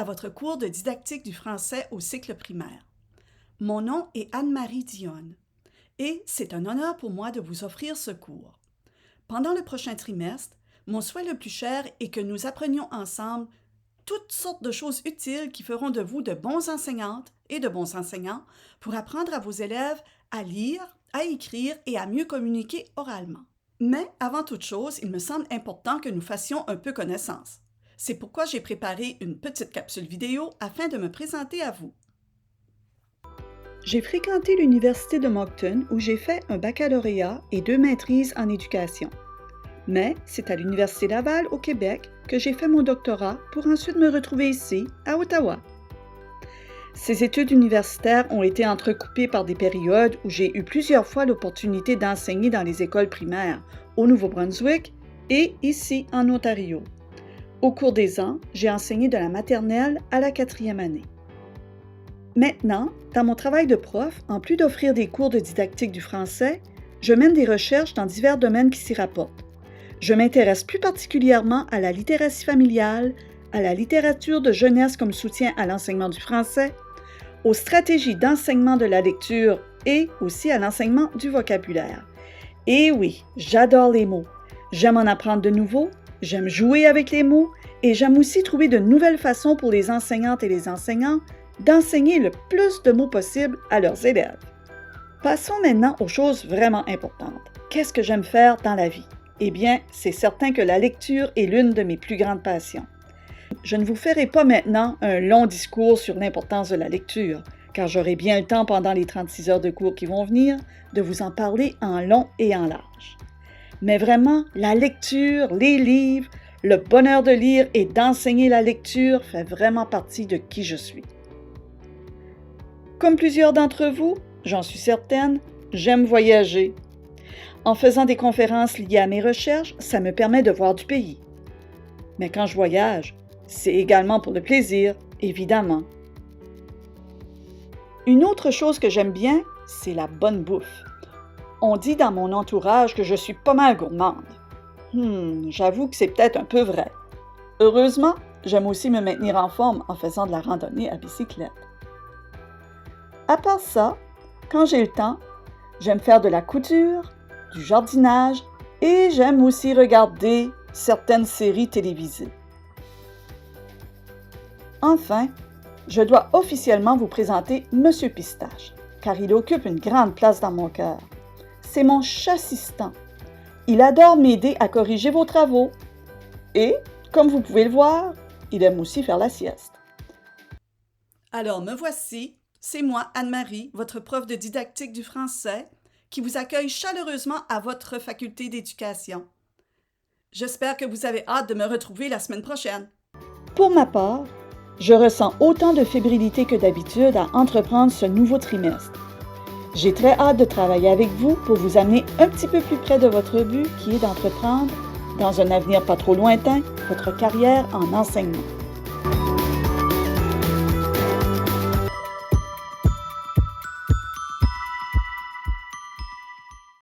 à votre cours de didactique du français au cycle primaire. Mon nom est Anne-Marie Dionne et c'est un honneur pour moi de vous offrir ce cours. Pendant le prochain trimestre, mon souhait le plus cher est que nous apprenions ensemble toutes sortes de choses utiles qui feront de vous de bons enseignantes et de bons enseignants pour apprendre à vos élèves à lire, à écrire et à mieux communiquer oralement. Mais avant toute chose, il me semble important que nous fassions un peu connaissance. C'est pourquoi j'ai préparé une petite capsule vidéo afin de me présenter à vous. J'ai fréquenté l'Université de Moncton où j'ai fait un baccalauréat et 2 maîtrises en éducation. Mais c'est à l'Université Laval au Québec que j'ai fait mon doctorat pour ensuite me retrouver ici, à Ottawa. Ces études universitaires ont été entrecoupées par des périodes où j'ai eu plusieurs fois l'opportunité d'enseigner dans les écoles primaires au Nouveau-Brunswick et ici en Ontario. Au cours des ans, j'ai enseigné de la maternelle à la 4e année. Maintenant, dans mon travail de prof, en plus d'offrir des cours de didactique du français, je mène des recherches dans divers domaines qui s'y rapportent. Je m'intéresse plus particulièrement à la littératie familiale, à la littérature de jeunesse comme soutien à l'enseignement du français, aux stratégies d'enseignement de la lecture et aussi à l'enseignement du vocabulaire. Et oui, j'adore les mots. J'aime en apprendre de nouveaux, j'aime jouer avec les mots et j'aime aussi trouver de nouvelles façons pour les enseignantes et les enseignants d'enseigner le plus de mots possible à leurs élèves. Passons maintenant aux choses vraiment importantes. Qu'est-ce que j'aime faire dans la vie? Eh bien, c'est certain que la lecture est l'une de mes plus grandes passions. Je ne vous ferai pas maintenant un long discours sur l'importance de la lecture, car j'aurai bien le temps pendant les 36 heures de cours qui vont venir de vous en parler en long et en large. Mais vraiment, la lecture, les livres, le bonheur de lire et d'enseigner la lecture fait vraiment partie de qui je suis. Comme plusieurs d'entre vous, j'en suis certaine, j'aime voyager. En faisant des conférences liées à mes recherches, ça me permet de voir du pays. Mais quand je voyage, c'est également pour le plaisir, évidemment. Une autre chose que j'aime bien, c'est la bonne bouffe. On dit dans mon entourage que je suis pas mal gourmande. J'avoue que c'est peut-être un peu vrai. Heureusement, j'aime aussi me maintenir en forme en faisant de la randonnée à bicyclette. À part ça, quand j'ai le temps, j'aime faire de la couture, du jardinage et j'aime aussi regarder certaines séries télévisées. Enfin, je dois officiellement vous présenter Monsieur Pistache, car il occupe une grande place dans mon cœur. C'est mon chassistant. Il adore m'aider à corriger vos travaux. Et, comme vous pouvez le voir, il aime aussi faire la sieste. Alors, me voici, c'est moi, Anne-Marie, votre prof de didactique du français, qui vous accueille chaleureusement à votre faculté d'éducation. J'espère que vous avez hâte de me retrouver la semaine prochaine. Pour ma part, je ressens autant de fébrilité que d'habitude à entreprendre ce nouveau trimestre. J'ai très hâte de travailler avec vous pour vous amener un petit peu plus près de votre but qui est d'entreprendre, dans un avenir pas trop lointain, votre carrière en enseignement.